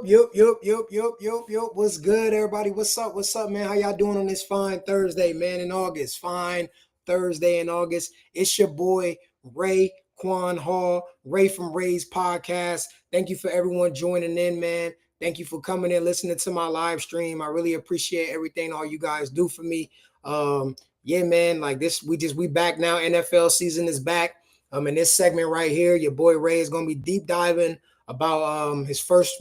Yup. What's good, everybody? What's up? What's up, man? How y'all doing on this fine Thursday, man, in August? Fine Thursday in August. It's your boy, Ray Quan Hall, Ray from Ray's Podcast. Thank you for everyone joining in, man. Thank you for coming in, listening to my live stream. I really appreciate everything all you guys do for me. Yeah, man, like this, we back now. NFL season is back. In this segment right here, your boy Ray is gonna be deep diving about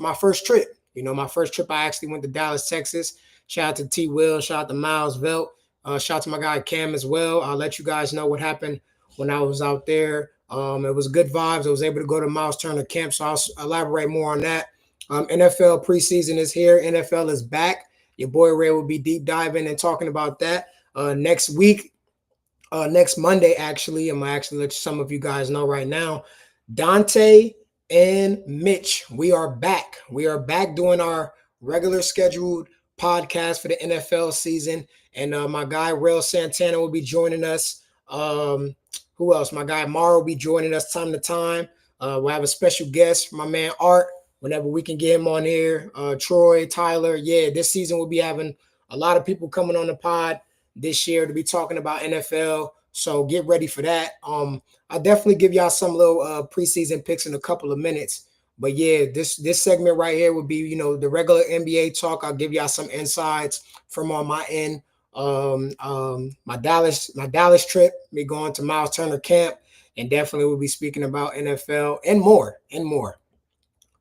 my first trip. My first trip, I actually went to Dallas, Texas. Shout out to T Will, shout out to Myles Velt, shout out to my guy Cam as well. I'll let you guys know what happened when I was out there. It was good vibes. I was able to go to Myles Turner Camp, so I'll elaborate more on that. NFL preseason is here. NFL is back. Your boy Ray will be deep diving and talking about that next week. Next Monday, actually, I'm actually let some of you guys know right now. Dante and Mitch, we are back. We are back doing our regular scheduled podcast for the NFL season. And my guy Rail Santana will be joining us. Who else? My guy Mara will be joining us time to time. We'll have a special guest, my man Art, whenever we can get him on here. Troy, Tyler. Yeah, this season we'll be having a lot of people coming on the pod this year to be talking about NFL. So get ready for that. I'll definitely give y'all some little preseason picks in a couple of minutes. But yeah, this segment right here would be, the regular NBA talk. I'll give y'all some insights from on my end. My Dallas trip, me going to Myles Turner Camp, and definitely we'll be speaking about NFL and more.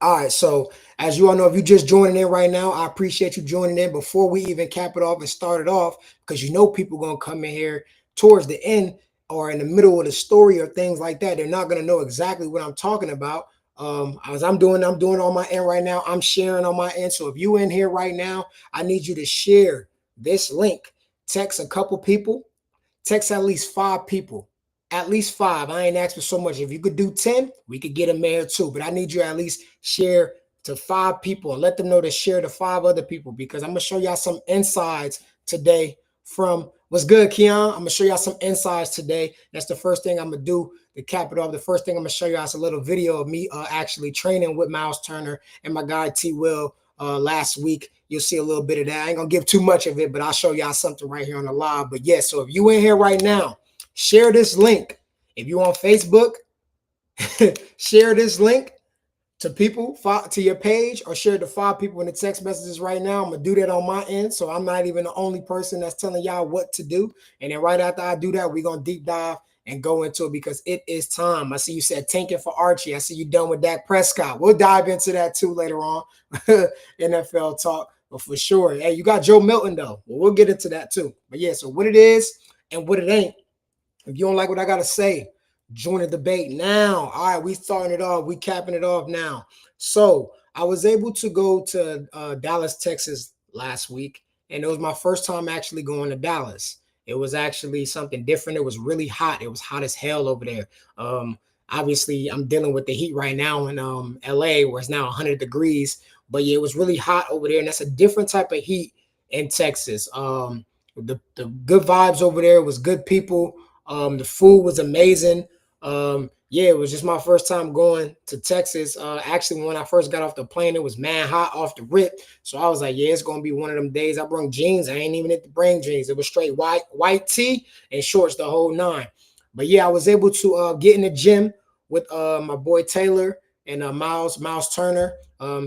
All right, so as you all know, if you're just joining in right now, I appreciate you joining in before we even cap it off and start it off, because people are going to come in here towards the end or in the middle of the story or things like that. They're not going to know exactly what I'm talking about. As I'm doing on my end right now. I'm sharing on my end. So if you in here right now, I need you to share this link. Text a couple people. Text at least 5 people. At least 5. I ain't asking for so much. If you could do 10, we could get them there too. But I need you to at least share to 5 people and let them know to share to 5 other people, because I'm going to show y'all some insights today from what's good, Keon. I'm going to show y'all some insights today. That's the first thing I'm going to do to cap it off. The first thing I'm going to show y'all is a little video of me actually training with Myles Turner and my guy T Will last week. You'll see a little bit of that. I ain't going to give too much of it, but I'll show y'all something right here on the live. But yeah, so if you in here right now, share this link. If you on Facebook, share this link to people, to your page, or share it to 5 people in the text messages right now. I'm going to do that on my end, so I'm not even the only person that's telling y'all what to do. And then right after I do that, we're going to deep dive and go into it, because it is time. I see you said tanking for Archie. I see you done with Dak Prescott. We'll dive into that too later on. NFL talk. But for sure, hey, you got Joe Milton, though. Well, we'll get into that too. But yeah, so what it is and what it ain't. If you don't like what I got to say, join the debate now. All right, we starting it off. We capping it off now. So I was able to go to Dallas, Texas last week, and it was my first time actually going to Dallas. It was actually something different. It was really hot. It was hot as hell over there. Obviously, I'm dealing with the heat right now in LA, where it's now 100 degrees. But yeah, it was really hot over there, and that's a different type of heat in Texas. The good vibes over there. Was good people. The food was amazing. Yeah, it was just my first time going to Texas. Actually, when I first got off the plane, it was man hot off the rip. So I was like, yeah, it's going to be one of them days. I brought jeans. I ain't even at the bring jeans. It was straight white tee and shorts, the whole 9. But yeah, I was able to get in the gym with my boy Taylor and Myles Turner.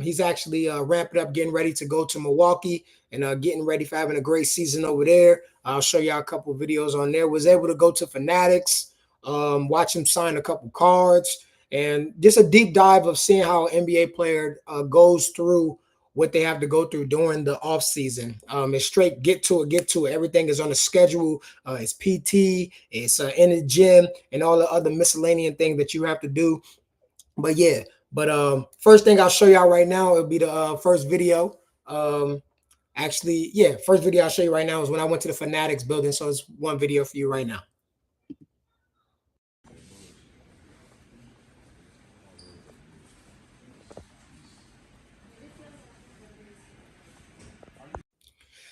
He's actually ramping up, getting ready to go to Milwaukee and getting ready for having a great season over there. I'll show y'all a couple of videos on there. Was able to go to Fanatics, watch him sign a couple cards, and just a deep dive of seeing how an NBA player goes through what they have to go through during the off season. It's straight get to it. Everything is on the schedule. It's PT, it's in the gym, and all the other miscellaneous things that you have to do. But yeah, first thing I'll show y'all right now, it'll be the first video. Actually, yeah, first video I'll show you right now is when I went to the Fanatics building. So it's one video for you right now.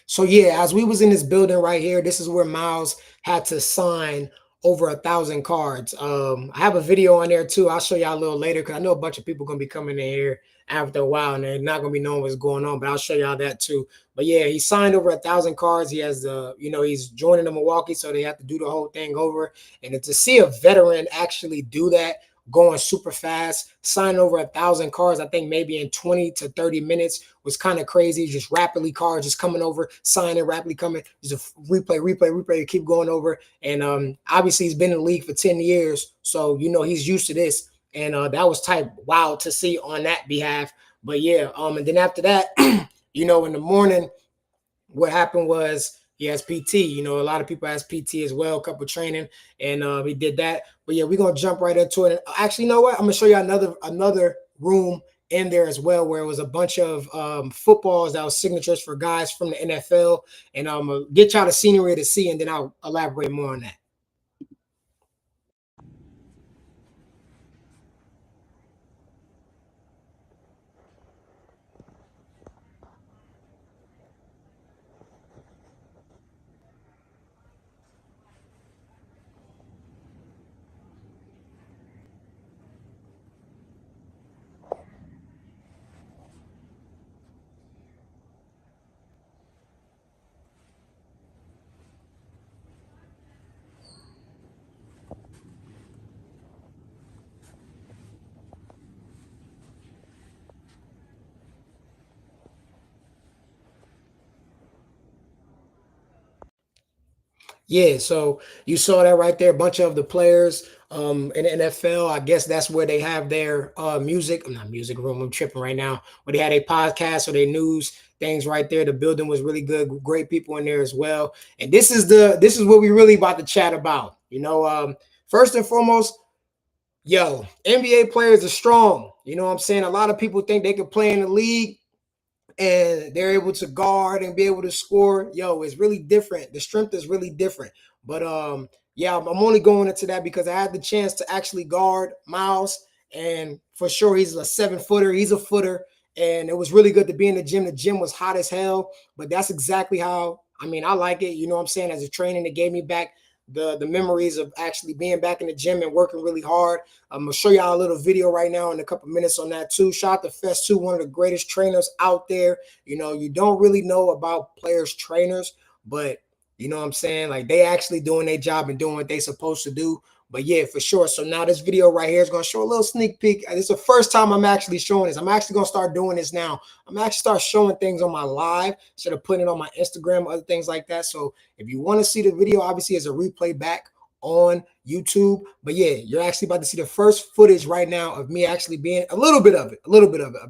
So yeah, as we was in this building right here, this is where Myles had to sign over 1,000 cards. I have a video on there too. I'll show y'all a little later because I know a bunch of people gonna be coming in here after a while and they're not gonna be knowing what's going on. But I'll show y'all that too. But yeah, he signed over 1,000 cards. He has he's joining the Milwaukee, so they have to do the whole thing over. And to see a veteran actually do that, going super fast, signing over 1,000 cards, I think maybe in 20 to 30 minutes was kind of crazy. Just rapidly cards just coming over, signing, rapidly coming, just a replay, keep going over. And obviously he's been in the league for 10 years, so he's used to this. And that was type wow to see on that behalf. But yeah, and then after that, in the morning, what happened was he has PT. A lot of people has PT as well, a couple training, and he did that. But yeah, we're gonna jump right into it. And actually, you know what? I'm gonna show you another room in there as well, where it was a bunch of footballs that was signatures for guys from the NFL. And I'm gonna get y'all the scenery to see, and then I'll elaborate more on that. Yeah, so you saw that right there. A bunch of the players in the NFL. I guess that's where they have their music. Not music room. I'm tripping right now. Where they had a podcast or their news things right there. The building was really good. Great people in there as well. And this is what we really about to chat about. First and foremost, NBA players are strong. You know what I'm saying? A lot of people think they can play in the league and they're able to guard and be able to score. It's really different. The strength is really different. But yeah, I'm only going into that because I had the chance to actually guard Myles, and for sure he's a 7-footer. He's a footer, and it was really good to be in the gym. The gym was hot as hell, but that's exactly how I like it. You know what I'm saying? As a training, it gave me back the memories of actually being back in the gym and working really hard. I'm gonna show y'all a little video right now in a couple minutes on that too. Shout out to Fest 2, one of the greatest trainers out there. You don't really know about players, trainers, but you know what I'm saying? Like they actually doing their job and doing what they supposed to do. But yeah, for sure. So now this video right here is going to show a little sneak peek. It's the first time I'm actually showing this. I'm actually going to start doing this now. I'm actually start showing things on my live instead of putting it on my Instagram, other things like that. So if you want to see the video, obviously as a replay back on YouTube. But yeah, you're actually about to see the first footage right now of me actually being a little bit of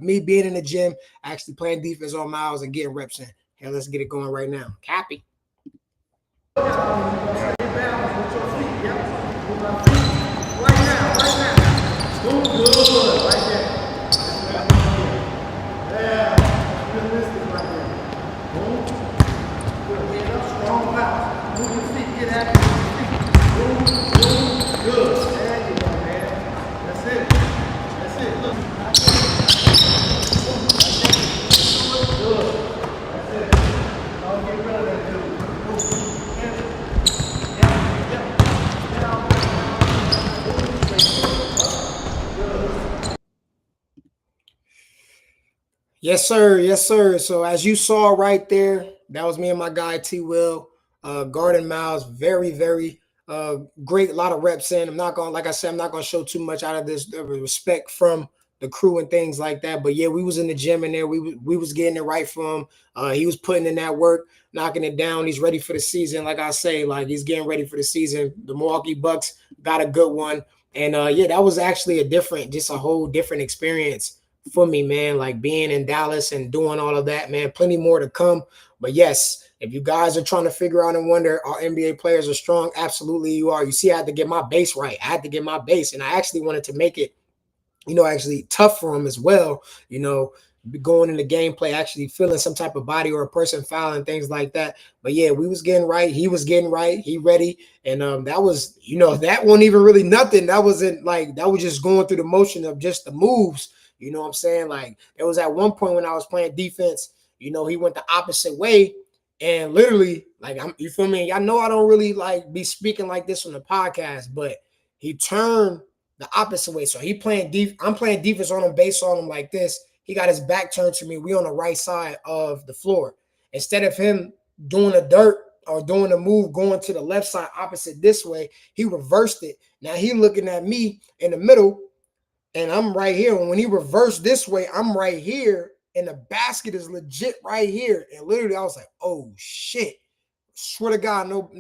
me being in the gym, actually playing defense on Myles and getting reps in. Hey, let's get it going right now. Copy. Yes, sir. Yes, sir. So as you saw right there, that was me and my guy T Will, guarding Myles. Very, very great. A lot of reps in. I'm not gonna, like I said, I'm not gonna show too much out of this respect from the crew and things like that. But yeah, we was in the gym in there. We was getting it right for him. He was putting in that work, knocking it down. He's ready for the season. Like I say, like he's getting ready for the season. The Milwaukee Bucks got a good one. And yeah, that was actually just a whole different experience for me, man, like being in Dallas and doing all of that, man. Plenty more to come. But yes, if you guys are trying to figure out and wonder, our NBA players are strong? Absolutely, you are. You see, I had to get my base right. I had to get my base, and I actually wanted to make it, actually tough for him as well. Going in the gameplay, actually feeling some type of body or a person fouling, things like that. But yeah, we was getting right. He was getting right. He ready. And that was, that wasn't even really nothing. That wasn't like, that was just going through the motion of just the moves. You know what I'm saying? Like, it was at one point when I was playing defense, he went the opposite way. And literally, like, you feel me? Y'all know I don't really like be speaking like this on the podcast, but he turned the opposite way. So I'm playing defense on him, base on him like this. He got his back turned to me. We on the right side of the floor. Instead of him doing the dirt or doing the move, going to the left side opposite this way, he reversed it. Now he looking at me in the middle, and I'm right here. And when he reversed this way, I'm right here, and the basket is legit right here. And literally, I was like, "Oh shit!" Swear to God, no,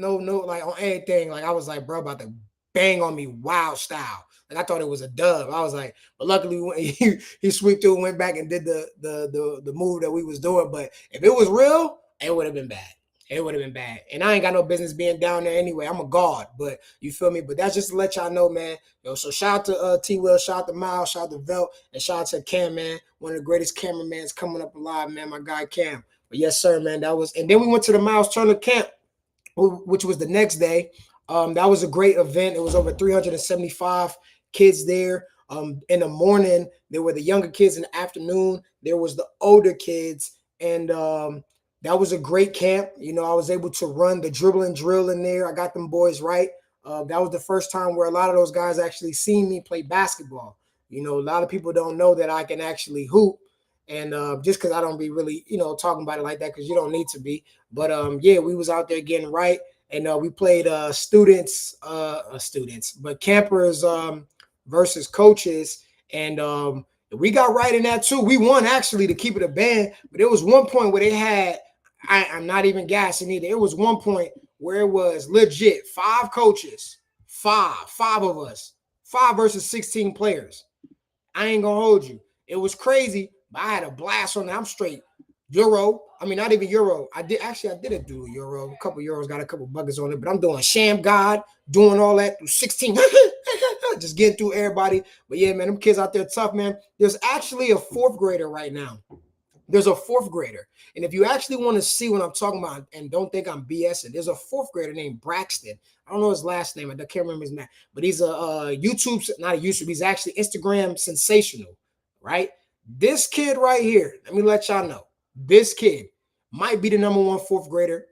like on anything. Like I was like, bro, about to bang on me, wild style. Like I thought it was a dub. I was like, but luckily he swept through and went back and did the move that we was doing. But if it was real, it would have been bad. It would have been bad. And I ain't got no business being down there anyway. I'm a guard, but you feel me? But that's just to let y'all know, man. Yo, so shout out to T Will, shout out to Myles, shout out to Velt, and shout out to Cam, man. One of the greatest cameramans coming up alive, man. My guy Cam. But yes, sir, man. That was, and then we went to the Myles Turner Camp, which was the next day. That was a great event. It was over 375 kids there. In the morning, there were the younger kids. In the afternoon, there was the older kids. And that was a great camp. You know, I was able to run the dribbling drill in there. I got them boys right. That was the first time where a lot of those guys actually seen me play basketball. You know, a lot of people don't know that I can actually hoop. And just because I don't be really, talking about it like that, because you don't need to be. But yeah, we was out there getting right, and we played students, but campers versus coaches, and we got right in that too. We won actually to keep it a band, but there was one point where they had. I'm not even gassing either. It was one point where it was legit 5 coaches, five of us, 5 versus 16 players. I ain't gonna hold you. It was crazy, but I had a blast on that. I'm straight Euro. I mean, not even Euro. I did it do a Euro. A couple Euros, got a couple buggers on it, but I'm doing Sham God, doing all that through 16. Just getting through everybody. But yeah, man, them kids out there tough, man. There's actually a 4th grader right now. There's a 4th grader. And if you actually want to see what I'm talking about and don't think I'm BSing, there's a 4th grader named Braxton. I don't know his last name. I can't remember his name. But he's a not a YouTube. He's actually Instagram sensational, right? This kid right here, let me let y'all know. This kid might be the number 1 4th grader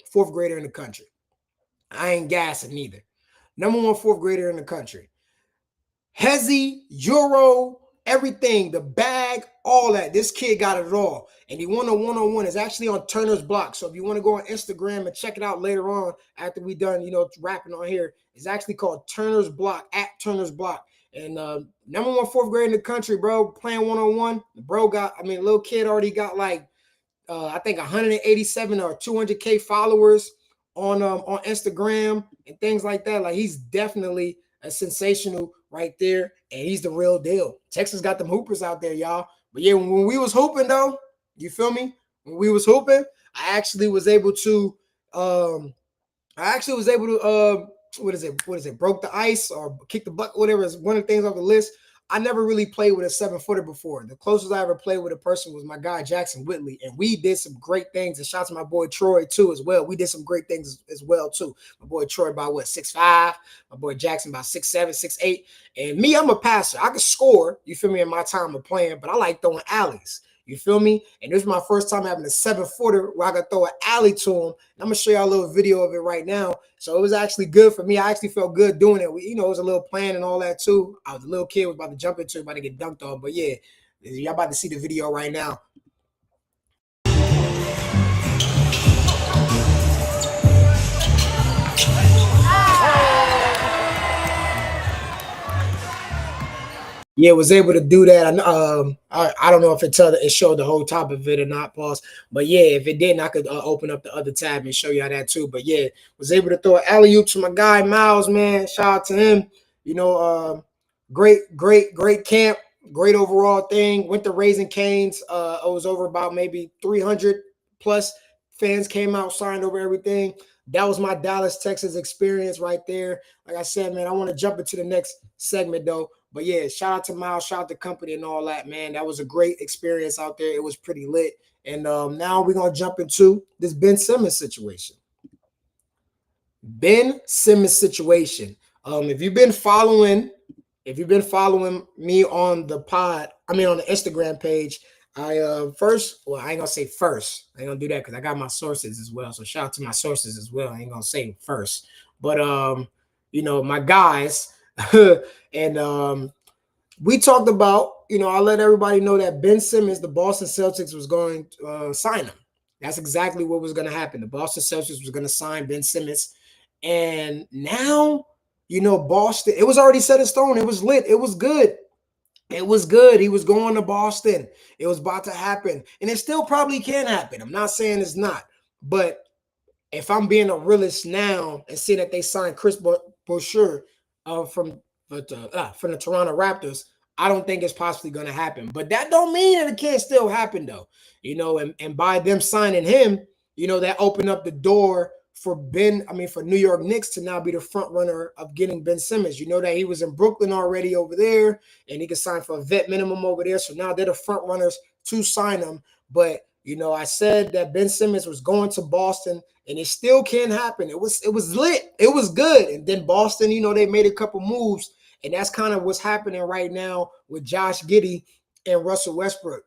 in the country. I ain't gassing neither. Number 1 4th grader in the country. Hezzy, Euro, everything, the bag, all that. This kid got it all. And he won a one-on-one. It's actually on Turner's Block. So if you want to go on Instagram and check it out later on after we done, rapping on here, it's actually called Turner's Block, at Turner's Block. And number 1 4th grade in the country, bro, playing one-on-one. The bro little kid already got like, I think 187 or 200K followers on Instagram and things like that. Like he's definitely a sensational right there, and he's the real deal. Texas got them hoopers out there, y'all. But yeah, when we was hooping though, you feel me? When we was hooping, I actually was able to what is it? Broke the ice or kick the bucket, whatever is one of the things off the list. I never really played with a 7-footer before. The closest I ever played with a person was my guy Jackson Whitley, and we did some great things. And shout out to my boy Troy too as well. We did some great things as well too. My boy Troy about 6'5", my boy Jackson about 6'7", 6'8". And me, I'm a passer. I can score, you feel me, in my time of playing, but I like throwing alleys. You feel me? And this is my first time having a 7-footer where I could throw an alley to him. And I'm gonna show y'all a little video of it right now. So it was actually good for me. I actually felt good doing it. It was a little plan and all that too. I was a little kid, was about to jump into it, about to get dunked on. But yeah, y'all about to see the video right now. Yeah, was able to do that. I don't know if it showed the whole top of it or not, pause. But yeah, if it didn't, I could open up the other tab and show y'all that too. But yeah, was able to throw an alley-oop to my guy Myles, man. Shout out to him. Great camp, great overall thing. Went to Raising Cane's. It was over about maybe 300 plus fans came out, signed over everything. That was my Dallas, Texas experience right there. Like I said, man, I want to jump into the next segment though. But yeah, shout out to Myles, shout out to company and all that, man. That was a great experience out there. It was pretty lit. And now we're going to jump into this Ben Simmons situation. Ben Simmons situation. If you've been following me on the on the Instagram page, First, well, I ain't gonna say first. I ain't gonna do that because I got my sources as well. So shout out to my sources as well. I ain't gonna say first, but my guys, and we talked about, I let everybody know that Ben Simmons, the Boston Celtics, was going to sign him. That's exactly what was going to happen. The Boston Celtics was going to sign Ben Simmons, and now, Boston. It was already set in stone. It was lit. It was good. It was good. He was going to Boston. It was about to happen. And it still probably can happen. I'm not saying it's not. But if I'm being a realist now and seeing that they signed Chris Boucher from the Toronto Raptors, I don't think it's possibly going to happen. But that don't mean that it can't still happen, though. And by them signing him, that opened up the door for for New York Knicks to now be the front runner of getting Ben Simmons. You know that he was in Brooklyn already over there, and he could sign for a vet minimum over there. So now they're the front runners to sign him. But I said that Ben Simmons was going to Boston, and it still can happen. It was lit. It was good. And then Boston, they made a couple moves, and that's kind of what's happening right now with Josh Giddey and Russell Westbrook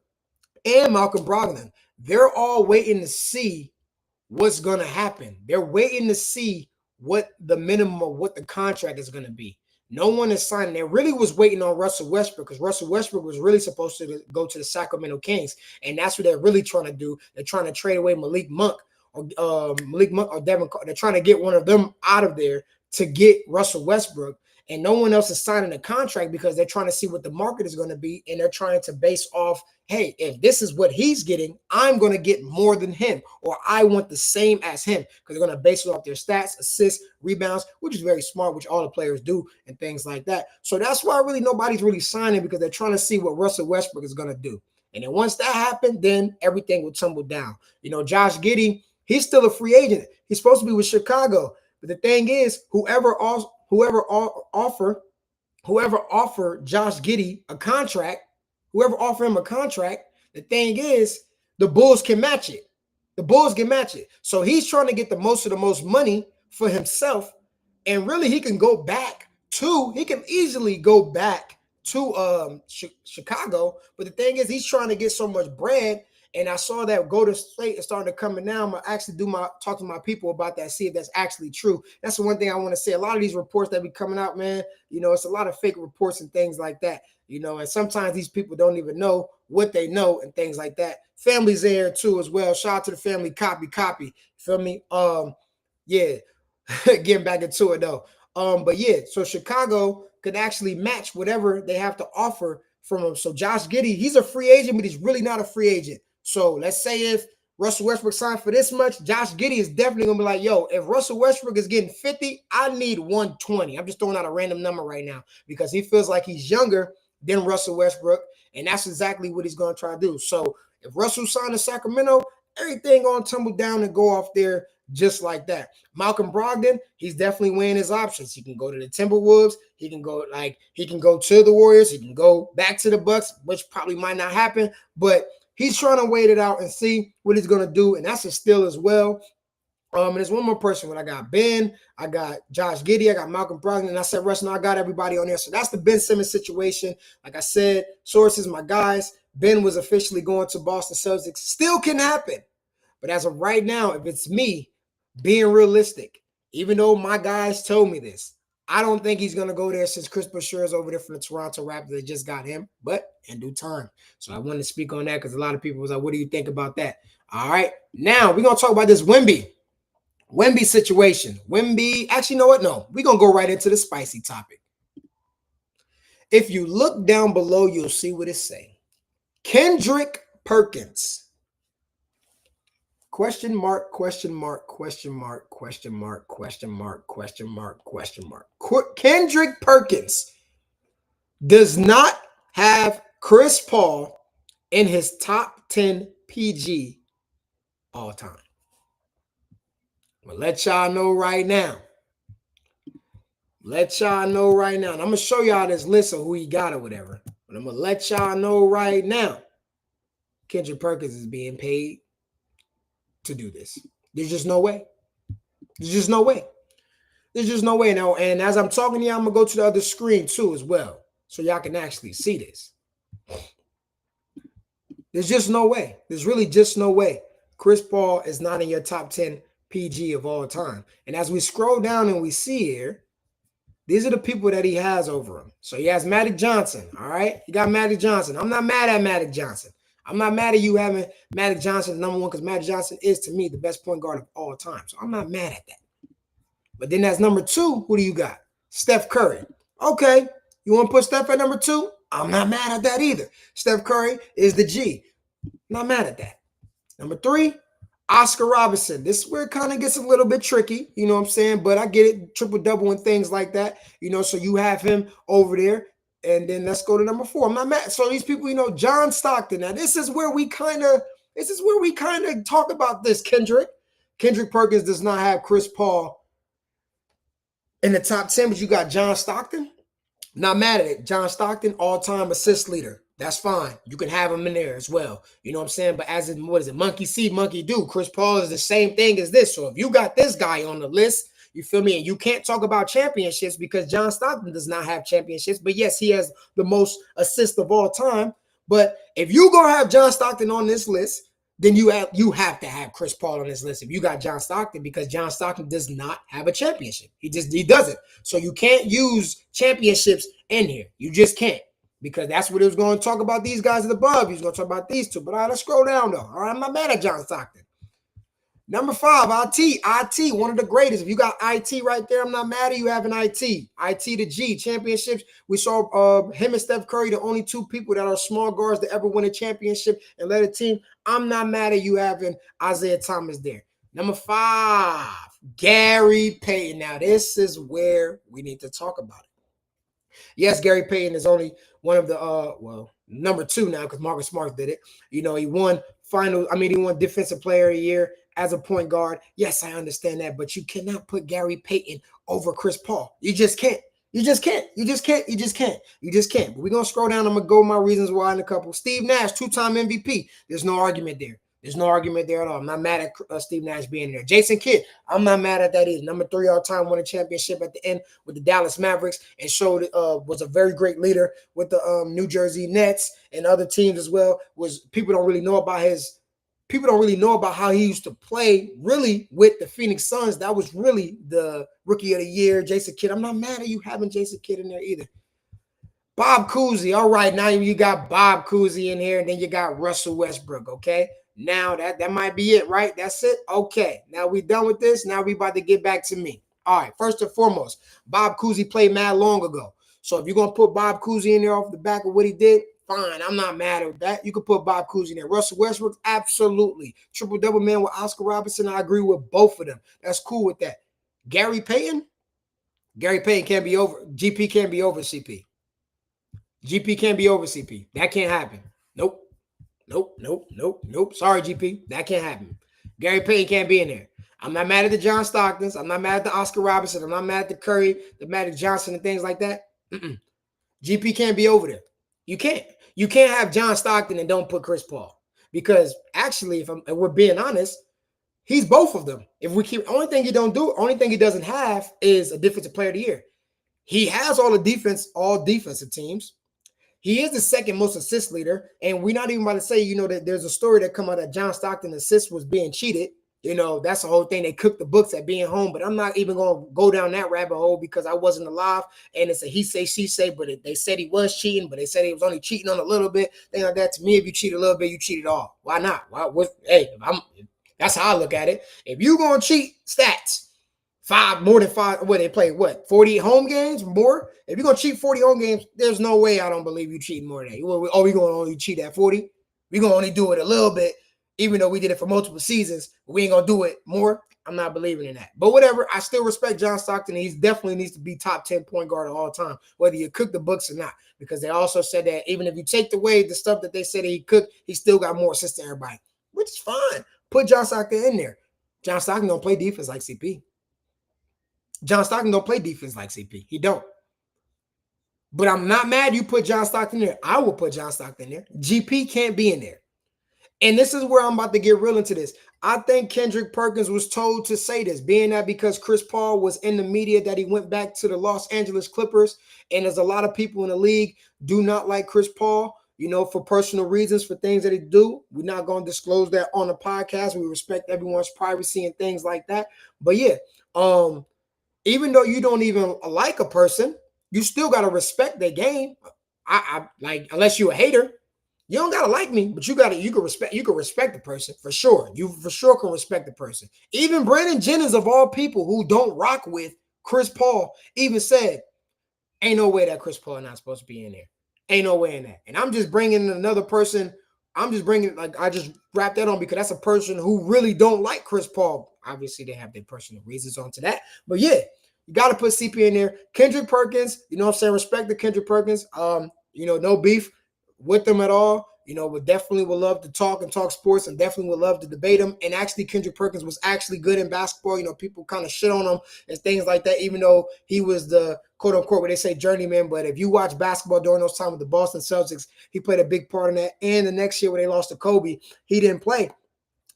and Malcolm Brogdon. They're all waiting to see what's going to happen. They're waiting to see what the minimum of what the contract is going to be. No one is signing. They really was waiting on Russell Westbrook because Russell Westbrook was really supposed to go to the Sacramento Kings, and that's what they're really trying to do. They're trying to trade away Malik Monk or Devin. They're trying to get one of them out of there to get Russell Westbrook, and no one else is signing a contract because they're trying to see what the market is going to be, and they're trying to base off, hey, if this is what he's getting, I'm going to get more than him, or I want the same as him, because they're going to base it off their stats, assists, rebounds, which is very smart, which all the players do, and things like that. So that's why really nobody's really signing, because they're trying to see what Russell Westbrook is going to do. And then once that happened, then everything will tumble down. Josh Giddey, he's still a free agent. He's supposed to be with Chicago. But the thing is, whoever offered Josh Giddey a contract, whoever offered him a contract, the thing is, the Bulls can match it. The Bulls can match it. So he's trying to get the most money for himself. And really, he can easily go back to Chicago. But the thing is, he's trying to get so much bread. And I saw that Golden State is starting to come in now. I'm going to actually talk to my people about that, see if that's actually true. That's the one thing I want to say. A lot of these reports that be coming out, man, it's a lot of fake reports and things like that. And sometimes these people don't even know what they know and things like that. Family's there too as well. Shout out to the family. Copy. Feel me? Yeah. Getting back into it though. But yeah, so Chicago could actually match whatever they have to offer from him. So Josh Giddey, he's a free agent, but he's really not a free agent. So let's say if Russell Westbrook signed for this much, Josh Giddey is definitely going to be like, yo, if Russell Westbrook is getting 50, I need 120. I'm just throwing out a random number right now because he feels like he's younger than Russell Westbrook, and that's exactly what he's going to try to do. So if Russell signed to Sacramento, everything going to tumble down and go off there just like that. Malcolm Brogdon, he's definitely weighing his options. He can go to the Timberwolves. He can go to the Warriors. He can go back to the Bucks, which probably might not happen, but he's trying to wait it out and see what he's going to do, and that's a steal as well. And there's one more person. When I got Ben, I got Josh Giddey, I got Malcolm Brogdon, and I said, Russ, I got everybody on there. So that's the Ben Simmons situation. Like I said, sources, my guys, Ben was officially going to Boston Celtics. Still can happen. But as of right now, if it's me being realistic, even though my guys told me this, I don't think he's going to go there since Chris Boucher is over there from the Toronto Raptors. They just got him, but in due time. So I wanted to speak on that because a lot of people was like, what do you think about that? All right. Now we're going to talk about this Wemby situation. Actually, you know what? No, we're going to go right into the spicy topic. If you look down below, you'll see what it's saying. Kendrick Perkins. Question mark, question mark, question mark, question mark, question mark, question mark, question mark. Kendrick Perkins does not have Chris Paul in his top 10 PG all time. I'm going to let y'all know right now. And I'm going to show y'all this list of who he got or whatever. But I'm going to let y'all know right now. Kendrick Perkins is being paid to do this. There's just no way. Now, and as I'm talking to y'all, I'm going to go to the other screen too as well. So y'all can actually see this. There's just no way. There's really just no way. Chris Paul is not in your top 10 PG of all time. And as we scroll down and we see here, these are the people that he has over him. So he has Magic Johnson, all right? You got Magic Johnson. I'm not mad at Magic Johnson. I'm not mad at you having Magic Johnson number one because Magic Johnson is, to me, the best point guard of all time. So I'm not mad at that. But then that's number two. Who do you got? Steph Curry. Okay, you want to put Steph at number two? I'm not mad at that either. Steph Curry is the G. Not mad at that. Number three, Oscar Robertson. This is where it kind of gets a little bit tricky, you know what I'm saying? But I get it, triple-double and things like that, you know, so you have him over there. And then let's go to number four. I'm not mad. So these people, you know, John Stockton. Now, this is where we kind of talk about this, Kendrick. Kendrick Perkins does not have Chris Paul in the top 10, but you got John Stockton. Not mad at it. John Stockton, all-time assist leader. That's fine. You can have him in there as well. You know what I'm saying? But as in, what is it? Monkey see, monkey do. Chris Paul is the same thing as this. So if you got this guy on the list, you feel me? And you can't talk about championships because John Stockton does not have championships. But yes, he has the most assists of all time. But if you gonna have John Stockton on this list, then you have to have Chris Paul on this list if you got John Stockton, because John Stockton does not have a championship. He doesn't. So you can't use championships in here. You just can't, because that's what he was going to talk about. These guys at the above. He's going to talk about these two. But all right, let's scroll down though. All right, I'm not mad at John Stockton. Number five, IT, one of the greatest. If you got IT right there, I'm not mad at you having IT. IT to G, championships. We saw him and Steph Curry, the only two people that are small guards to ever win a championship and led a team. I'm not mad at you having Isaiah Thomas there. Number five, Gary Payton. Now, this is where we need to talk about it. Yes, Gary Payton is only one of the, number two now because Marcus Smart did it. You know, he won Defensive Player of the Year as a point guard. Yes, I understand that, but you cannot put Gary Payton over Chris Paul. You just can't. You just can't. But we're going to scroll down. I'm going to go my reasons why in a couple. Steve Nash, two-time MVP. There's no argument there. There's no argument there at all. I'm not mad at Steve Nash being there. Jason Kidd, I'm not mad at that either. Number three all-time, won a championship at the end with the Dallas Mavericks and was a very great leader with the New Jersey Nets and other teams as well. People don't really know about how he used to play really with the Phoenix Suns. That was really the rookie of the year, Jason Kidd. I'm not mad at you having Jason Kidd in there either. Bob Cousy. All right, now you got Bob Cousy in here, and then you got Russell Westbrook, okay? Now that might be it, right? That's it? Okay. Now we done with this. Now we about to get back to me. All right, first and foremost, Bob Cousy played mad long ago. So if you're going to put Bob Cousy in there off the back of what he did, fine. I'm not mad at that. You could put Bob Cousy in there. Russell Westbrook, absolutely. Triple-double man with Oscar Robertson. I agree with both of them. That's cool with that. Gary Payton can't be over. GP can't be over CP. GP can't be over CP. That can't happen. Nope. Sorry, GP. That can't happen. Gary Payton can't be in there. I'm not mad at the John Stocktons. I'm not mad at the Oscar Robertson. I'm not mad at the Curry, the Magic Johnson, and things like that. GP can't be over there. You can't. You can't have John Stockton and don't put Chris Paul. Because actually, if we're being honest, he's both of them. If we keep, only thing he doesn't have is a defensive player of the year. He has all defensive teams. He is the second most assist leader. And we're not even about to say, you know, that there's a story that come out that John Stockton assist was being cheated. You know, that's the whole thing. They cooked the books at being home, but I'm not even going to go down that rabbit hole because I wasn't alive. And it's a he say, she say, but they said he was cheating, but they said he was only cheating on a little bit. Thing like that. To me, if you cheat a little bit, you cheat it all. Why not? That's how I look at it. If you going to cheat stats, more than five, they play 40 home games more? If you're going to cheat 40 home games, there's no way I don't believe you cheating more than that. We're going to only cheat at 40? We're going to only do it a little bit, even though we did it for multiple seasons. We ain't going to do it more. I'm not believing in that. But whatever, I still respect John Stockton. He definitely needs to be top 10 point guard of all time, whether you cook the books or not. Because they also said that even if you take away the stuff that they said he cooked, he still got more assists than everybody, which is fine. Put John Stockton in there. John Stockton don't play defense like CP. John Stockton don't play defense like CP. He don't. But I'm not mad you put John Stockton there. I will put John Stockton there. GP can't be in there. And this is where I'm about to get real into this. I think Kendrick Perkins was told to say this, being that because Chris Paul was in the media that he went back to the Los Angeles Clippers, and there's a lot of people in the league do not like Chris Paul. for personal reasons, for things that he do. We're not going to disclose that on the podcast. We respect everyone's privacy and things like that. But yeah, even though you don't even like a person, you still got to respect their game. I like, unless you're a hater, you don't gotta like me, but you can respect the person for sure. You for sure can respect the person. Even Brandon Jennings, of all people who don't rock with Chris Paul, even said, ain't no way that Chris Paul not supposed to be in there. Ain't no way in that. And I'm just bringing another person. I just wrap that on because that's a person who really don't like Chris Paul. Obviously, they have their personal reasons onto that. But yeah, you got to put CP in there. Kendrick Perkins, you know what I'm saying? Respect to Kendrick Perkins. No beef with them at all. Would love to talk sports and definitely would love to debate them. And actually, Kendrick Perkins was actually good in basketball. People kind of shit on him and things like that, even though he was the quote unquote, what they say, journeyman. But if you watch basketball during those times with the Boston Celtics, he played a big part in that. And the next year when they lost to Kobe, he didn't play.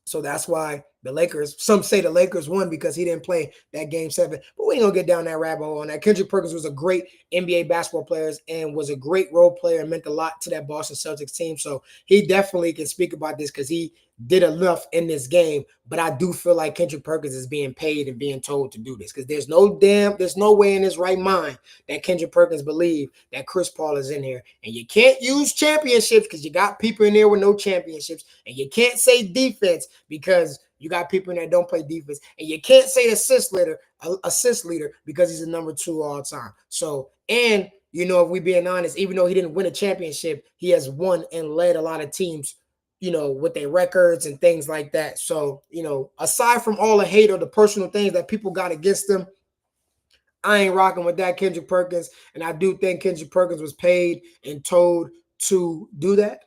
So that's why the Lakers, some say the Lakers won because he didn't play that game 7. But we ain't going to get down that rabbit hole on that. Kendrick Perkins was a great NBA basketball player and was a great role player and meant a lot to that Boston Celtics team. So he definitely can speak about this because he did enough in this game. But I do feel like Kendrick Perkins is being paid and being told to do this because there's no way in his right mind that Kendrick Perkins believe that Chris Paul is in here. And you can't use championships because you got people in there with no championships. And you can't say defense because you got people in there that don't play defense. And you can't say assist leader because he's the number 2 all time. So, and, if we being honest, even though he didn't win a championship, he has won and led a lot of teams, with their records and things like that. So, aside from all the hate or the personal things that people got against him, I ain't rocking with that, Kendrick Perkins. And I do think Kendrick Perkins was paid and told to do that.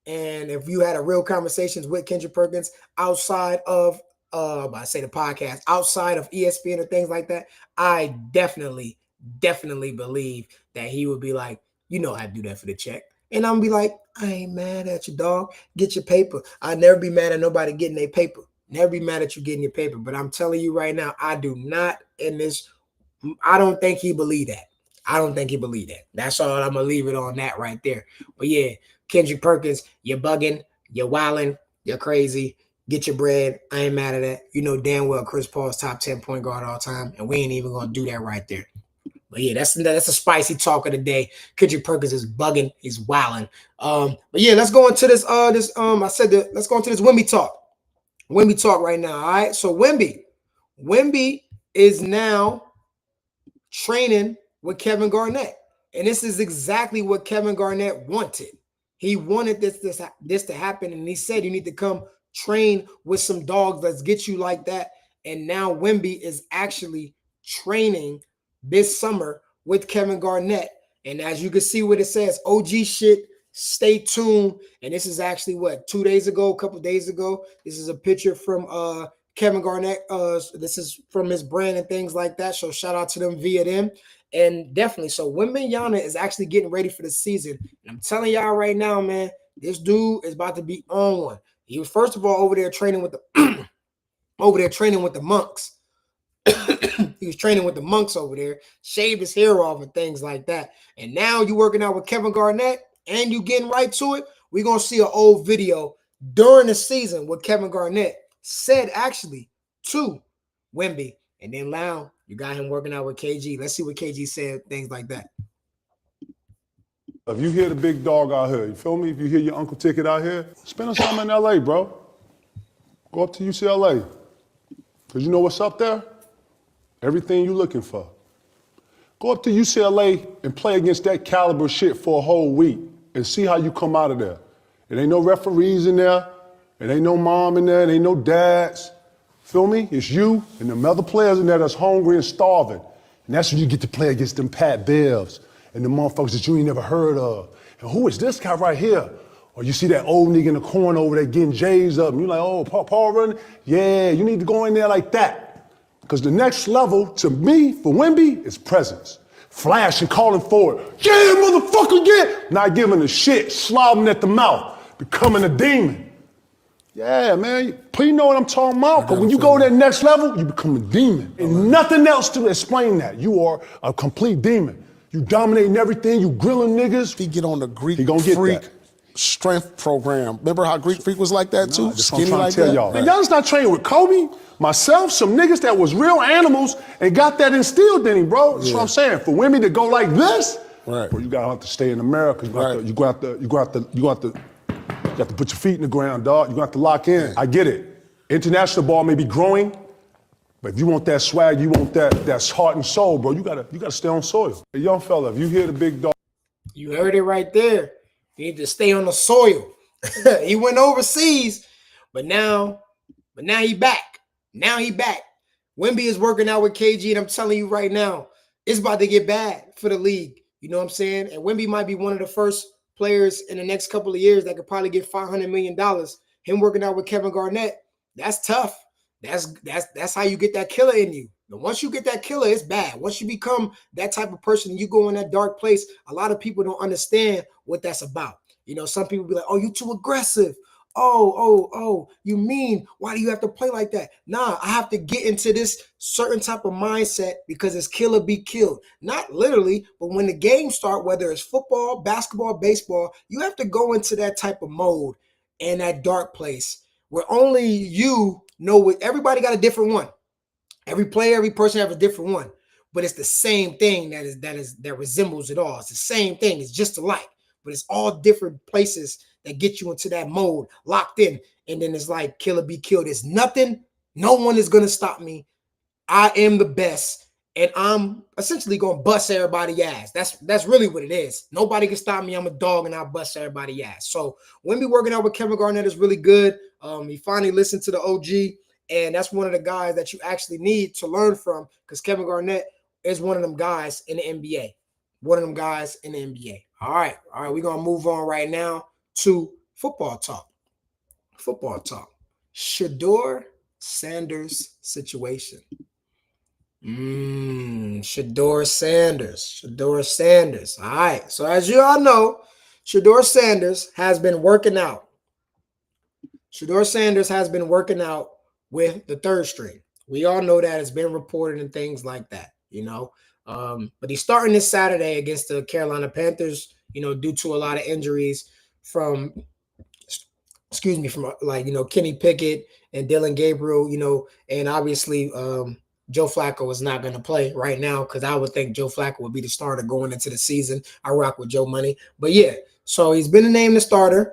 And if you had a real conversations with Kendrick Perkins outside of, the podcast, outside of ESPN or things like that, I definitely believe that he would be like, how to do that for the check. And I'm be like, I ain't mad at you, dog. Get your paper. I'd never be mad at nobody getting their paper. Never be mad at you getting your paper. But I'm telling you right now, I do not I don't think he believe that. That's all. I'm going to leave it on that right there. But yeah, Kendrick Perkins, you're bugging, you're wilding, you're crazy. Get your bread. I ain't mad at that. You know damn well Chris Paul's top 10 point guard all time, and we ain't even going to do that right there. But yeah, that's a spicy talk of the day. Kendrick Perkins is bugging. He's wilding. But yeah, let's go into this. Let's go into this Wemby talk. Wemby talk right now. All right. So Wemby is now training with Kevin Garnett, and this is exactly what Kevin Garnett wanted. He wanted this to happen, and he said you need to come train with some dogs. Let's get you like that. And now Wemby is actually training this summer with Kevin Garnett. And as you can see what it says, OG shit, stay tuned. And this is actually a couple days ago. This is a picture from Kevin Garnett. This is from his brand and things like that. So shout out to them via them. And definitely, so Wembanyama is actually getting ready for the season. And I'm telling y'all right now, man, this dude is about to be on one. He was first of all over there training with the monks. He was training with the monks over there, shaved his hair off and things like that. And now you working out with Kevin Garnett and you getting right to it. We're going to see an old video during the season what Kevin Garnett said actually to Wemby. And then now you got him working out with KG. Let's see what KG said, things like that. If you hear the big dog out here, you feel me? If you hear your Uncle Ticket out here, spend a summer in LA, bro. Go up to UCLA. Because you know what's up there? Everything you looking for. Go up to UCLA and play against that caliber shit for a whole week and see how you come out of there. It ain't no referees in there. It ain't no mom in there. It ain't no dads. Feel me? It's you and them other players in there that's hungry and starving. And that's when you get to play against them Pat Bevs and the motherfuckers that you ain't never heard of. And who is this guy right here? Or you see that old nigga in the corner over there getting J's up and you're like, oh, Paul running? Yeah, you need to go in there like that. Because the next level, to me, for Wemby, is presence. Flashing, calling forward. Yeah, motherfucker, yeah! Not giving a shit, slobbing at the mouth, becoming a demon. Yeah, man, you know what I'm talking about. Because when you go to that next level, you become a demon. And nothing else to explain that. You are a complete demon. You dominating everything, you grilling niggas. He get on the Greek he gonna get freak that. strength program. Remember how Greek Freak was like that too? That's what I'm Skinny trying like to tell that? y'all. Man, y'all just not training with Kobe, myself, some niggas that was real animals and got that instilled in him, bro. That's what I'm saying. For women to go like this, Right. bro, you gotta have to stay in America. You got to put your feet in the ground, dog. You got to lock in. I get it. International ball may be growing, but if you want that swag, you want that heart and soul, bro, you gotta stay on soil. Hey, young fella, if you hear the big dog. You heard it right there. You need to stay on the soil. He went overseas, but now he back. Now he back. Wemby is working out with KG, and I'm telling you right now, it's about to get bad for the league. You know what I'm saying? And Wemby might be one of the first players in the next couple of years that could probably get $500 million. Him working out with Kevin Garnett, that's tough. That's how you get that killer in you. And once you get that killer, it's bad. Once you become that type of person and you go in that dark place, a lot of people don't understand what that's about. You know, some people be like, oh, you too aggressive. Oh, you mean, why do you have to play like that? Nah, I have to get into this certain type of mindset because it's kill or be killed. Not literally, but when the games start, whether it's football, basketball, baseball, you have to go into that type of mode and that dark place where only you know what. Everybody got a different one. Every player, every person have a different one, but it's the same thing that resembles it all. It's the same thing. It's just alike, but it's all different places that get you into that mode, locked in, and then it's like kill or be killed. There's nothing, no one is gonna stop me. I am the best, and I'm essentially gonna bust everybody's ass. That's really what it is. Nobody can stop me. I'm a dog, and I'll bust everybody's ass. So Wemby working out with Kevin Garnett is really good. He finally listened to the OG. And that's one of the guys that you actually need to learn from because Kevin Garnett is one of them guys in the NBA. One of them guys in the NBA. All right. We're going to move on right now to football talk. Football talk. Shedeur Sanders situation. Shedeur Sanders. All right. So as you all know, Shedeur Sanders has been working out. With the third string. We all know that it's been reported and things like that, you know. But he's starting this Saturday against the Carolina Panthers, you know, due to a lot of injuries from Kenny Pickett and Dylan Gabriel, you know, and obviously Joe Flacco is not going to play right now because I would think Joe Flacco would be the starter going into the season. I rock with Joe Money. But yeah, so he's been named the starter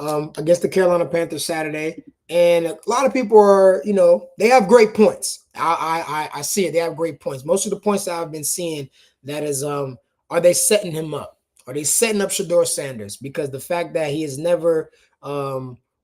against the Carolina Panthers Saturday. And a lot of people are, you know, they have great points. I see it. They have great points. Most of the points that I've been seeing, that is, are they setting him up? Are they setting up Shedeur Sanders? Because the fact that he has never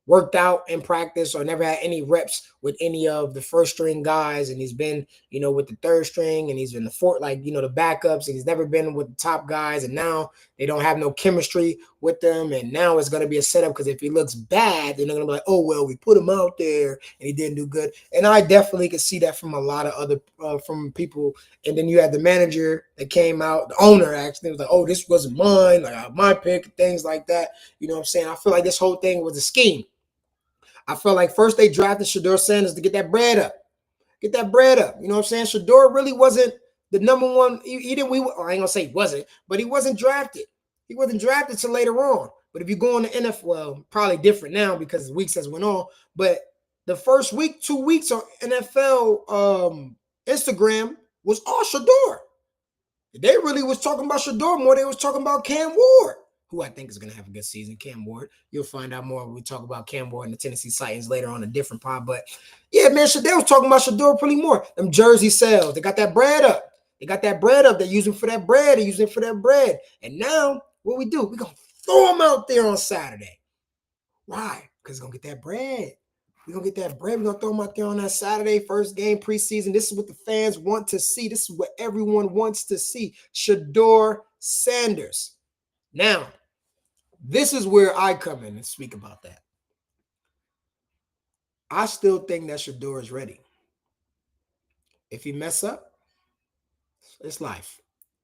worked out in practice or never had any reps with any of the first string guys, and he's been, you know, with the third string, and he's been the fourth, like, you know, the backups, and he's never been with the top guys, and now they don't have no chemistry with them, and now it's going to be a setup because if he looks bad, they're going to be like, oh, well, we put him out there and he didn't do good. And I definitely could see that from a lot of other from people. And then you had the manager that came out, the owner actually was like, oh, this wasn't mine, like my pick, things like that. You know what I'm saying? I feel like this whole thing was a scheme. I felt like first they drafted Shedeur Sanders to get that bread up. You know what I'm saying? Shedeur really wasn't the number one. I ain't gonna say he wasn't, but he wasn't drafted. He wasn't drafted till later on. But if you go on the NFL, well, probably different now because the weeks has went on. But the first week, 2 weeks on NFL Instagram was all Shedeur. They really was talking about Shedeur more than they was talking about Cam Ward, who I think is going to have a good season. Cam Ward. You'll find out more when we talk about Cam Ward and the Tennessee Titans later on a different pod. But yeah, man, they was talking about Shedeur pretty more. Them jersey sales. They got that bread up. They're using for that bread. And now what we do? We're going to throw them out there on Saturday. Why? Because we're going to get that bread. We're going to get that bread. We're going to throw them out there on that Saturday, first game preseason. This is what the fans want to see. This is what everyone wants to see. Shedeur Sanders. Now, this is where I come in and speak about that. I still think that Shedeur is ready. If he mess up, it's life.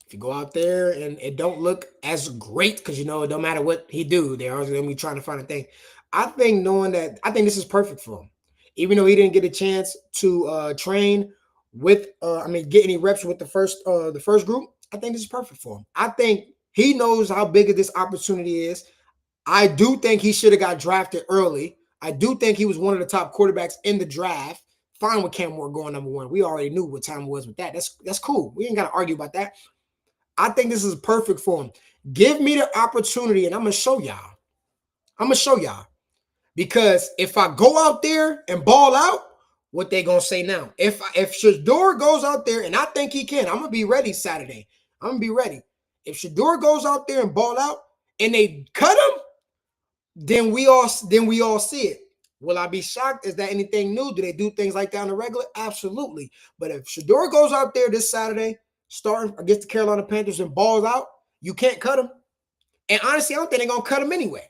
If you go out there and it don't look as great, because you know it don't matter what he do, they're always going to be trying to find a thing. I think this is perfect for him. Even though he didn't get a chance to train with, get any reps with the first group, I think this is perfect for him. I think he knows how big of this opportunity is. I do think he should have got drafted early. I do think he was one of the top quarterbacks in the draft. Fine with Cam Ward going number one. We already knew what time it was with that. That's cool. We ain't got to argue about that. I think this is perfect for him. Give me the opportunity, and I'm going to show y'all. Because if I go out there and ball out, what they going to say now? If Shedeur goes out there, and I think he can, I'm going to be ready Saturday. I'm going to be ready. If Shedeur goes out there and ball out, and they cut him, then we all see it. Will I be shocked? Is that anything new? Do they do things like that on the regular? Absolutely. But if Shedeur goes out there this Saturday, starting against the Carolina Panthers and balls out, you can't cut him. And honestly, I don't think they're gonna cut him anyway.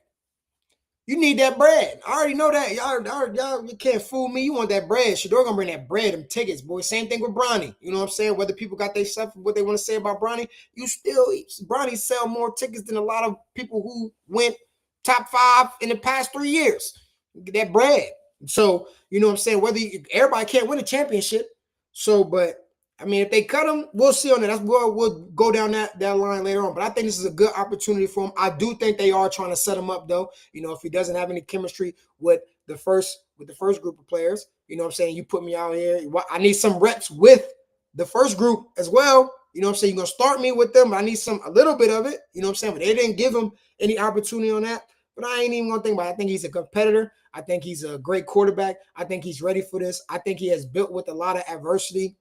You need that bread. I already know that. Y'all, you can't fool me. You want that bread. Shedeur gonna bring that bread, them tickets, boy. Same thing with Bronny. You know what I'm saying? Whether people got their stuff, what they want to say about Bronny, Bronny sell more tickets than a lot of people who went top 5 in the past 3 years. Get that bread. So, you know what I'm saying? Everybody can't win a championship. So, but I mean, if they cut him, we'll see on that. We'll go down that line later on. But I think this is a good opportunity for him. I do think they are trying to set him up, though. You know, if he doesn't have any chemistry with the first group of players, you know what I'm saying? You put me out here. I need some reps with the first group as well. You know what I'm saying? You're going to start me with them, but I need a little bit of it. You know what I'm saying? But they didn't give him any opportunity on that. But I ain't even going to think about it. I think he's a competitor. I think he's a great quarterback. I think he's ready for this. I think he has built with a lot of adversity.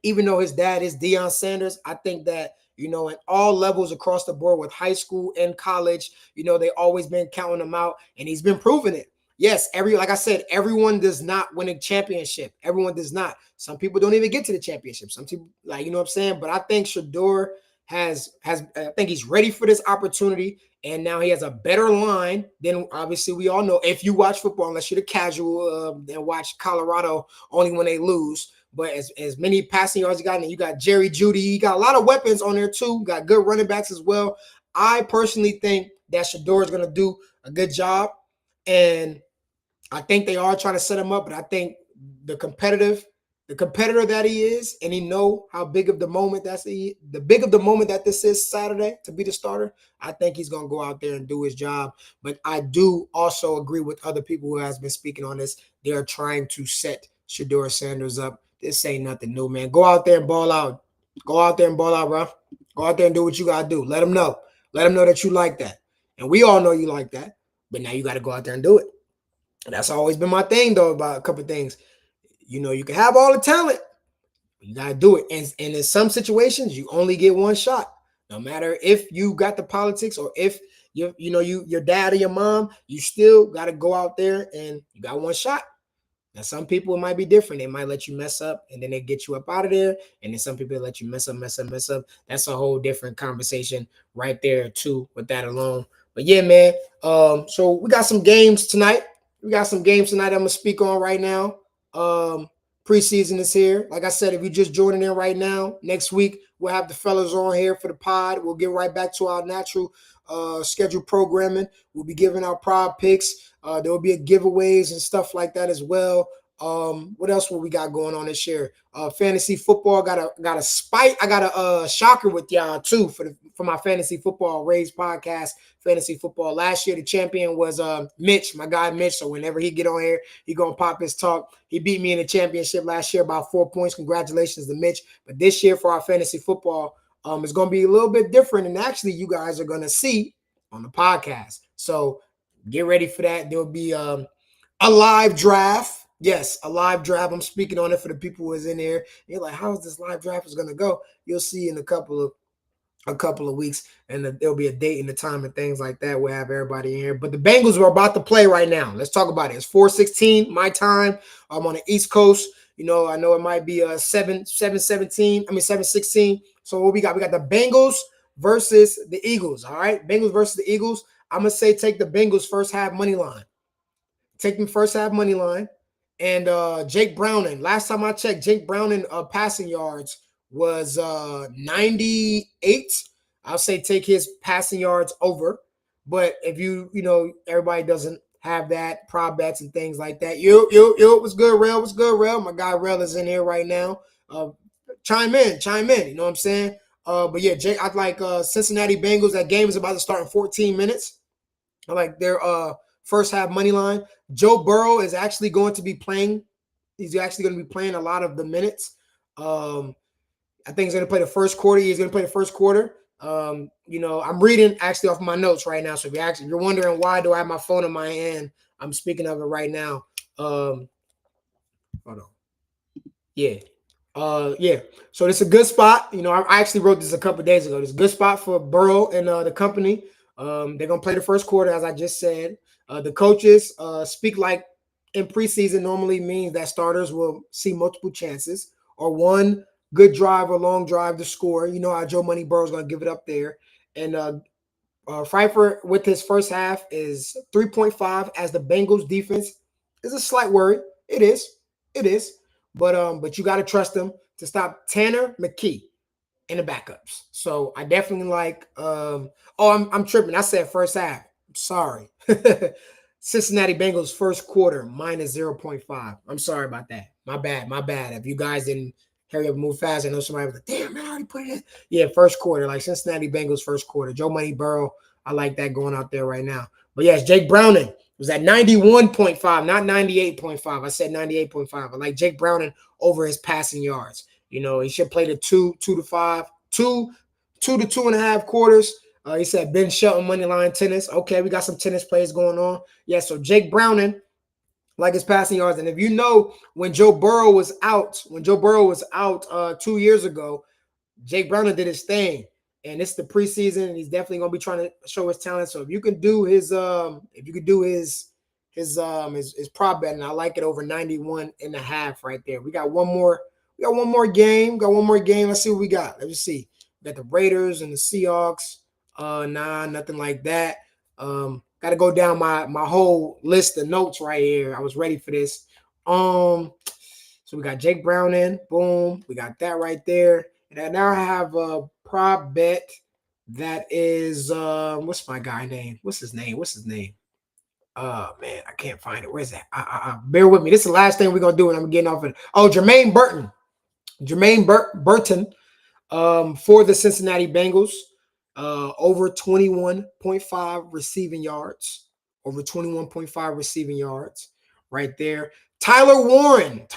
Even though his dad is Deion Sanders, I think that, you know, at all levels across the board with high school and college, you know, they always been counting him out, and he's been proving it. Yes, like I said, everyone does not win a championship. Everyone does not. Some people don't even get to the championship. Some people, like, you know what I'm saying? But I think Shedeur I think he's ready for this opportunity, and now he has a better line than obviously we all know. If you watch football, unless you're the casual and watch Colorado only when they lose. But as many passing yards you got, and you got Jerry Jeudy, you got a lot of weapons on there too. Got good running backs as well. I personally think that Shedeur is going to do a good job, and I think they are trying to set him up. But I think the competitor that he is, and he know how big of the moment that this is Saturday to be the starter. I think he's going to go out there and do his job. But I do also agree with other people who has been speaking on this. They are trying to set Shedeur Sanders up. This ain't nothing new, man. Go out there and ball out. Go out there and ball out, bro. Go out there and do what you got to do. Let them know. Let them know that you like that. And we all know you like that. But now you got to go out there and do it. And that's always been my thing, though, about a couple of things. You know, you can have all the talent. You got to do it. And in some situations, you only get one shot. No matter if you got the politics or if your dad or your mom, you still got to go out there and you got one shot. Now, some people, it might be different. They might let you mess up and then they get you up out of there. And then some people let you mess up. That's a whole different conversation right there, too, with that alone. But yeah, man. So we got some games tonight. I'm going to speak on right now. Preseason is here. Like I said, if you're just joining in right now, next week we'll have the fellas on here for the pod. We'll get right back to our natural scheduled programming. We'll be giving out prop picks. There will be giveaways and stuff like that as well. What else will we got going on this year? Fantasy football got a spike. I got a shocker with y'all too for my fantasy football Raised podcast. Fantasy football last year, the champion was Mitch, my guy Mitch. So whenever he get on here, he gonna pop his talk. He beat me in the championship last year by 4 points. Congratulations to Mitch. But this year for our fantasy football, it's gonna be a little bit different, and actually you guys are gonna see on the podcast. So get ready for that. There'll be a live draft. Yes, a live draft. I'm speaking on it for the people who is in there. You're like, how is this live draft is going to go? You'll see in a couple of weeks, and there'll be a date and the time and things like that. We'll have everybody in here. But the Bengals are about to play right now. Let's talk about it. It's 4:16 my time. I'm on the East Coast. You know, I know it might be 7:16. So what we got? We got the Bengals versus the Eagles. All right, Bengals versus the Eagles. I'm gonna say take the Bengals first half money line. Take them first half money line. And Jake Browning, last time I checked, Jake Browning passing yards was 98. I'll say take his passing yards over. But if everybody doesn't have that, prop bets and things like that. Yo, what's good, Rel? What's good, Rel? My guy Rel is in here right now. Chime in. You know what I'm saying? But yeah, Jake, I'd like Cincinnati Bengals. That game is about to start in 14 minutes. I like their first half money line. Joe Burrow is actually going to be playing. He's actually going to be playing a lot of the minutes. I think he's going to play the first quarter. He's going to play the first quarter. I'm reading actually off my notes right now. So if you're wondering why do I have my phone in my hand, I'm speaking of it right now. Hold on. Yeah. Yeah. So it's a good spot. I actually wrote this a couple days ago. It's a good spot for Burrow and the company. They're gonna play the first quarter, as I just said. The coaches speak like in preseason normally means that starters will see multiple chances or one good drive or long drive to score. You know how Joe Money Burrow's gonna give it up there. And Pfeiffer with his first half is 3.5 as the Bengals defense is a slight worry. It is. It is. But you got to trust them to stop Tanner McKee in the backups. So I definitely like I'm tripping. I said first half. I'm sorry. Cincinnati Bengals first quarter minus 0.5. I'm sorry about that. My bad. If you guys didn't hurry up and move fast, I know somebody was like, damn, man, I already put it in. Yeah, first quarter, like Cincinnati Bengals first quarter. Joe Money Burrow, I like that going out there right now. But yes, Jake Browning was at 91.5, not 98.5. I said 98.5. I like Jake Browning over his passing yards. He should play the 2 to 5, 2 to 2.5 quarters. He said Ben Shelton money line tennis. Okay, we got some tennis plays going on. Yeah, so Jake Browning, like his passing yards. And if you know, when Joe Burrow was out 2 years ago, Jake Browning did his thing. And it's the preseason, and he's definitely gonna be trying to show his talent. So if you can do his prop betting, I like it over 91.5 right there. We got one more game. Let's see what we got. Let's see. We got the Raiders and the Seahawks. Nothing like that. Got to go down my whole list of notes right here. I was ready for this. So we got Jake Brown in. Boom. We got that right there. And now I have a prop bet that is what's my guy name? What's his name? Oh man, I can't find it. Where's that? Bear with me. This is the last thing we're gonna do, and I'm getting off of it. Oh, Jermaine Burton for the Cincinnati Bengals. Over 21.5 receiving yards. Over 21.5 receiving yards right there. Tyler Warren,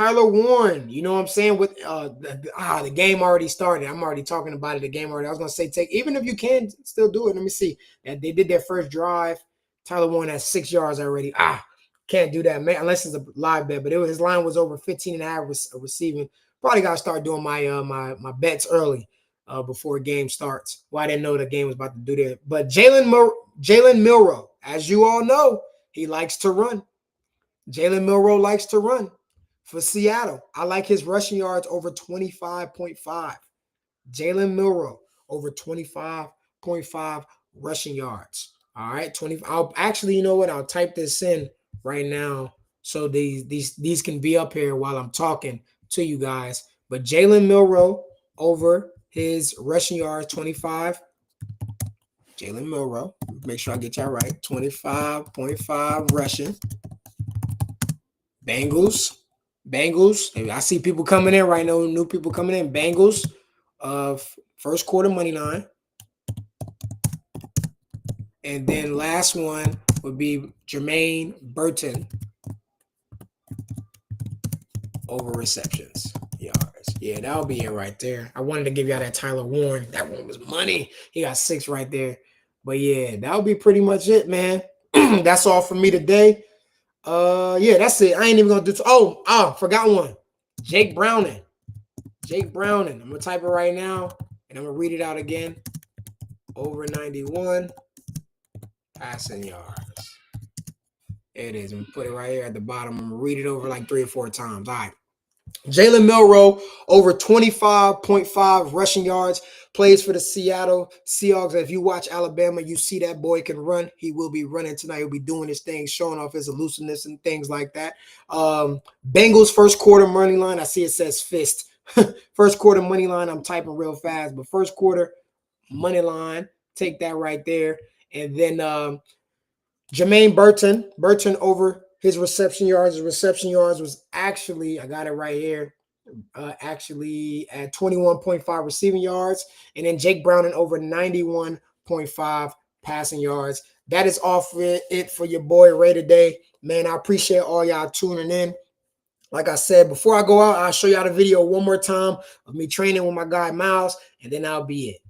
you know what I'm saying? With the game already started. I'm already talking about it. The game already. I was gonna say even if you can still do it. Let me see. And they did their first drive. Tyler Warren has 6 yards already. Can't do that, man, unless it's a live bet. But his line was over 15.5 receiving. Probably gotta start doing my my bets early. Before a game starts. Well, I didn't know the game was about to do that. But Jalen Milroe, as you all know, he likes to run. Jalen Milroe likes to run for Seattle. I like his rushing yards over 25.5. Jalen Milroe over 25.5 rushing yards. All right, 20. I'll actually, you know what? I'll type this in right now so these can be up here while I'm talking to you guys. But Jalen Milroe over his rushing yards 25. Jalen Milroe, make sure I get y'all right. 25.5 rushing. Bengals. I see people coming in right now. New people coming in. Bengals first quarter money line. And then last one would be Jermaine Burton over receptions. Yards. Yeah, that'll be it right there. I wanted to give y'all that Tyler Warren. That one was money. He got 6 right there. But yeah, that'll be pretty much it, man. That's all for me today. Yeah, that's it. I ain't even gonna do. Forgot one. Jake Browning. I'm gonna type it right now, and I'm gonna read it out again. Over 91 passing yards. There it is. I'm gonna put it right here at the bottom. I'm gonna read it over like 3 or 4 times. All right. Jalen Milroe over 25.5 rushing yards, plays for the Seattle Seahawks. If you watch Alabama, you see that boy can run. He will be running tonight. He'll be doing his thing, showing off his elusiveness and things like that. Bengals first quarter money line. I see it says fist. First quarter money line. I'm typing real fast, but first quarter money line. Take that right there. And then Jermaine Burton over his reception yards. His reception yards was actually, I got it right here, actually at 21.5 receiving yards. And then Jake Browning over 91.5 passing yards. that is all for it for your boy Ray today. Man, I appreciate all y'all tuning in. Like I said, before I go out, I'll show y'all the video one more time of me training with my guy Myles, and then that'll be it.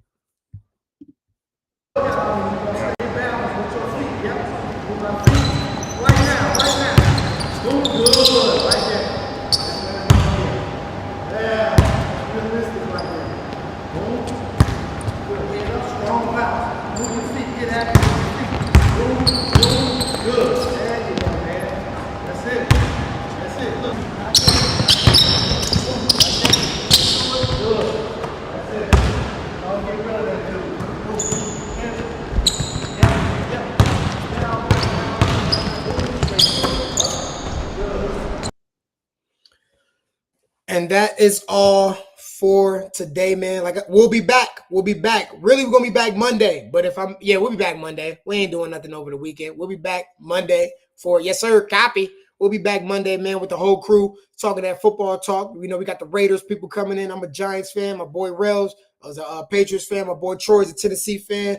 And that is all for today, man. Like, we'll be back. We'll be back. Really, we're gonna be back Monday. But we'll be back Monday. We ain't doing nothing over the weekend. We'll be back Monday for yes, sir. Copy. We'll be back Monday, man, with the whole crew talking that football talk. You know, we got the Raiders people coming in. I'm a Giants fan. My boy Rails. I was a Patriots fan. My boy Troy's a Tennessee fan.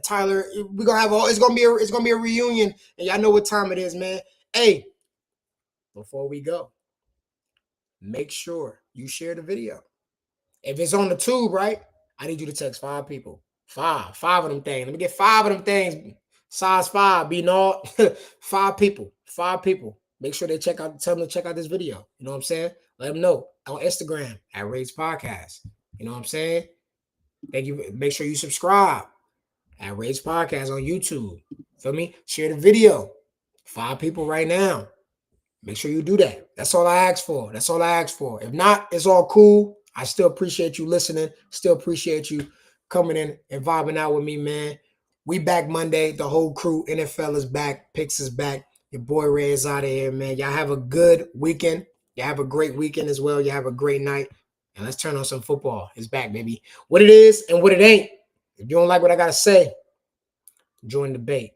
Tyler, we're gonna have all. It's gonna be a reunion, and y'all know what time it is, man. Hey, before we go, make sure you share the video. If it's on the tube, right, I need you to text 5 people. Five of them things. Let me get 5 of them things. Size 5, be not 5 people. 5 people. Make sure they tell them to check out this video. You know what I'm saying? Let them know on Instagram at Ray's Podcast. You know what I'm saying? Thank you. Make sure you subscribe at Ray's Podcast on YouTube. Feel me? Share the video. 5 people right now. Make sure you do that. That's all I ask for. That's all I ask for. If not, it's all cool. I still appreciate you listening. Still appreciate you coming in and vibing out with me, man. We back Monday. The whole crew, NFL is back. Picks is back. Your boy Ray is out of here, man. Y'all have a good weekend. Y'all have a great weekend as well. Y'all have a great night. And let's turn on some football. It's back, baby. What it is and what it ain't. If you don't like what I got to say, join the debate.